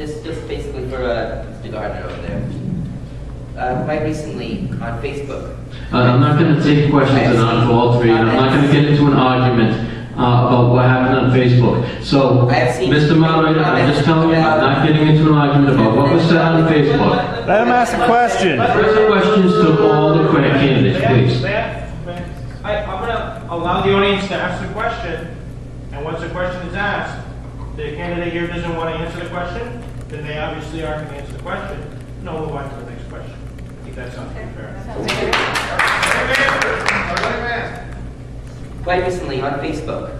This is just basically for Mr. Gardner over there. Quite recently on Facebook. I'm not going to take questions on for all three, and I'm not going to get into an argument about what happened on Facebook. So, Mr. Moderator, I'm just telling you, I'm not getting into an argument about what was said on Facebook. Let him ask a question. First questions to all the candidates, please. I'm going to allow the audience to ask the question, and once the question is asked, the candidate here doesn't want to answer the question, then they obviously aren't going to answer the question. No, we'll move on to the next question. I think that sounds pretty fair. Quite recently on Facebook,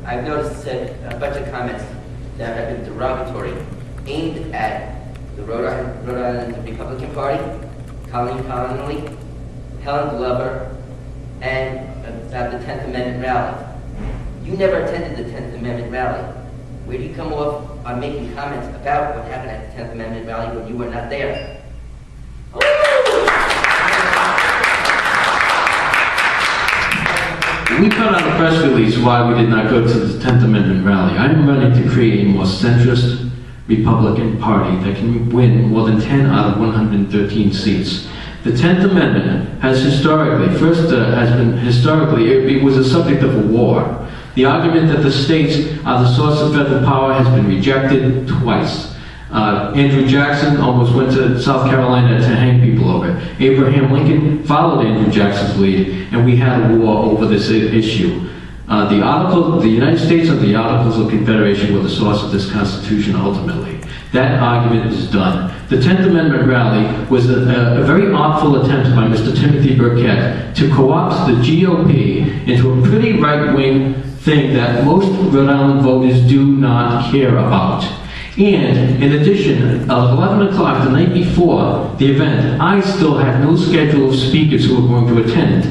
I've noticed a bunch of comments that have been derogatory, aimed at the Rhode Island Republican Party, Colleen Connolly, Helen Glover, and about the 10th Amendment rally. You never attended the 10th Amendment rally. Where do you come off on making comments about what happened at the 10th Amendment rally when you were not there? We put out a press release why we did not go to the 10th Amendment rally. I'm running to create a more centrist Republican Party that can win more than 10 out of 113 seats. The 10th Amendment has historically, it was a subject of a war. The argument that the states are the source of federal power has been rejected twice. Andrew Jackson almost went to South Carolina to hang people over it. Abraham Lincoln followed Andrew Jackson's lead, and we had a war over this issue. The United States and the Articles of Confederation were the source of this Constitution ultimately. That argument is done. The 10th Amendment rally was a very artful attempt by Mr. Timothy Burkett to co-opt the GOP into a pretty right-wing thing that most Rhode Island voters do not care about. And in addition, at 11 o'clock the night before the event, I still had no schedule of speakers who were going to attend.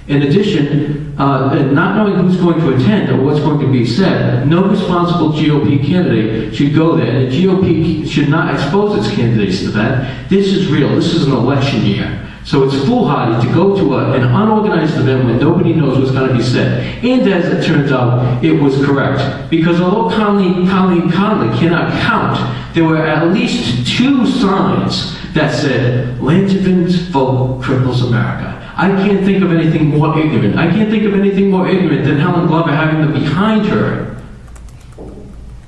In addition, not knowing who's going to attend or what's going to be said, no responsible GOP candidate should go there, and the GOP should not expose its candidates to that. This is real. This is an election year. So it's foolhardy to go to an unorganized event when nobody knows what's going to be said. And as it turns out, it was correct. Because although Colleen cannot count, there were at least 2 signs that said, Langevin's vote cripples America. I can't think of anything more ignorant. I can't think of anything more ignorant than Helen Glover having them behind her.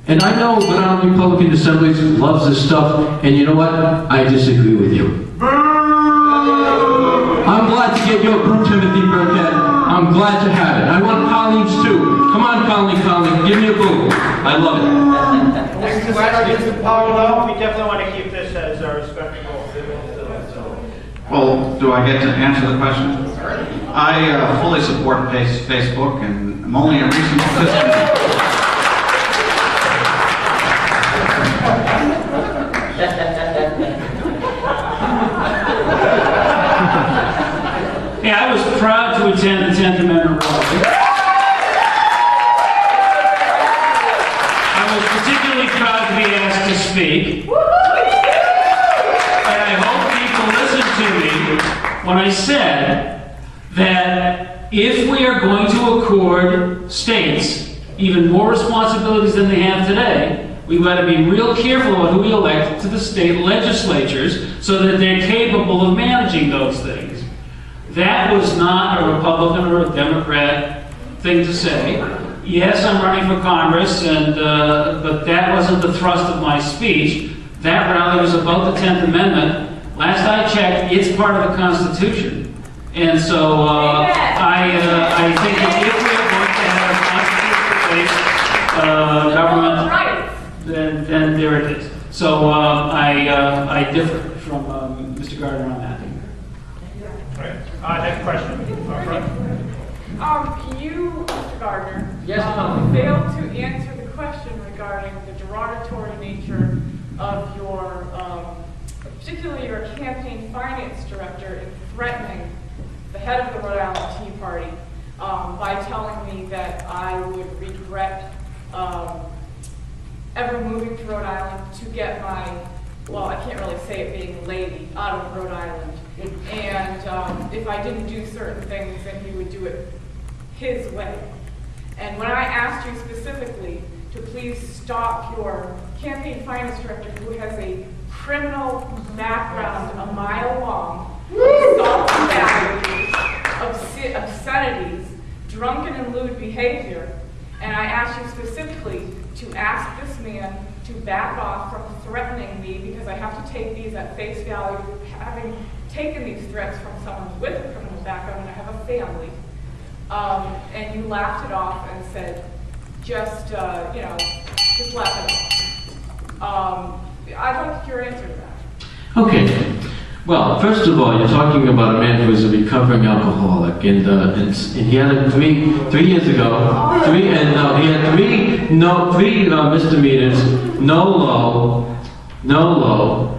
And I know Rhode Island Republican Assembly loves this stuff, and you know what? I disagree with you. I'm glad to get your boo, Timothy Burkett. I'm glad to have it. I want Colleen's too. Come on, Colleen, give me a boo. I love it. We definitely want to keep this as a respectable. Well, do I get to answer the question? I fully support Facebook, and I'm only a recent participant. Hey, I was proud to attend the 10th Amendment rally. I was particularly proud to be asked to speak. And I hope people listened to me when I said that if we are going to accord states even more responsibilities than they have today, we've got to be real careful about who we elect to the state legislatures so that they're capable of managing those things. That was not a Republican or a Democrat thing to say. Yes, I'm running for Congress, but that wasn't the thrust of my speech. That rally was about the 10th Amendment. Last I checked, it's part of the Constitution. And so I think that if we're going to have a constitutional-based government, then there it is. So I differ from Mr. Gardner on that. Next question. You, Mr. Gardner, Yes, failed to answer the question regarding the derogatory nature of your, particularly your campaign finance director, in threatening the head of the Rhode Island Tea Party by telling me that I would regret ever moving to Rhode Island to get my, well, I can't really say it being lady, out of Rhode Island. And if I didn't do certain things, then he would do it his way. And when I asked you specifically to please stop your campaign finance director who has a criminal background a mile long, assault and battery, obscenities, drunken and lewd behavior, and I asked you specifically to ask this man to back off from threatening me because I have to take these at face value, having taken these threats from someone with a criminal background, and I have a family. And you laughed it off and said, just laugh it off. I'd like your answer to that. Okay. Well, first of all, you're talking about a man who is a recovering alcoholic, and he had three years ago, he had three misdemeanors, no low,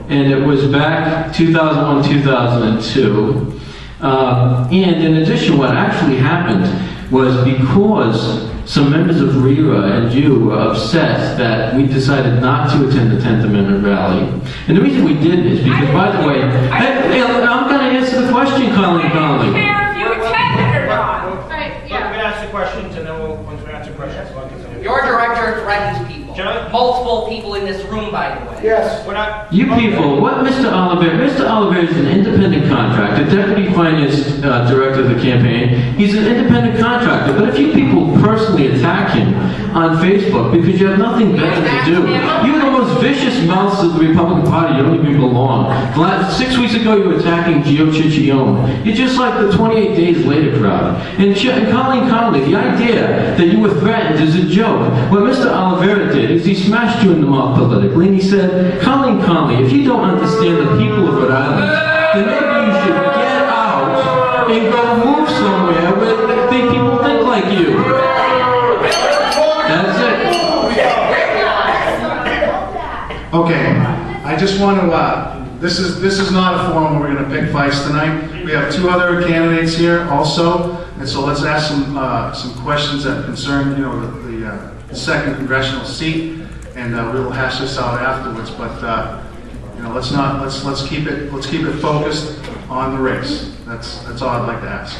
and it was back 2001, 2002. And in addition, what actually happened was because some members of RERA and you were upset that we decided not to attend the 10th Amendment rally. And the reason we did is because, by the way, I'm going to answer the question, Colleen Connolly. I don't care if you attended or not. Let me ask the questions, and then once we answer questions, we'll continue. Your director threatens people. John? Multiple people in this room, by the way. Yes. We're not. You people, what Mr. Oliver is an independent contractor, deputy finance director of the campaign. He's an independent contractor, but if you people personally attack him on Facebook because you have nothing better to do, you're the most vicious mouths of the Republican Party, you don't even belong. 6 weeks ago you were attacking Gio Ciccione. You're just like the 28 Days Later crowd. And Colleen Connolly, the idea that you were threatened is a joke. What Mr. Oliveira did is he smashed you in the mouth politically, and he said, Colleen Connolly, if you don't understand the people of Rhode Island, then maybe you should get out and go move somewhere where people think like you. That's it. Okay, I just want to, this is not a forum where we're going to pick fights tonight. We have two other candidates here also, and so let's ask some questions that concern, the second congressional seat, and we'll hash this out afterwards. But let's keep it focused on the race. That's all I'd like to ask.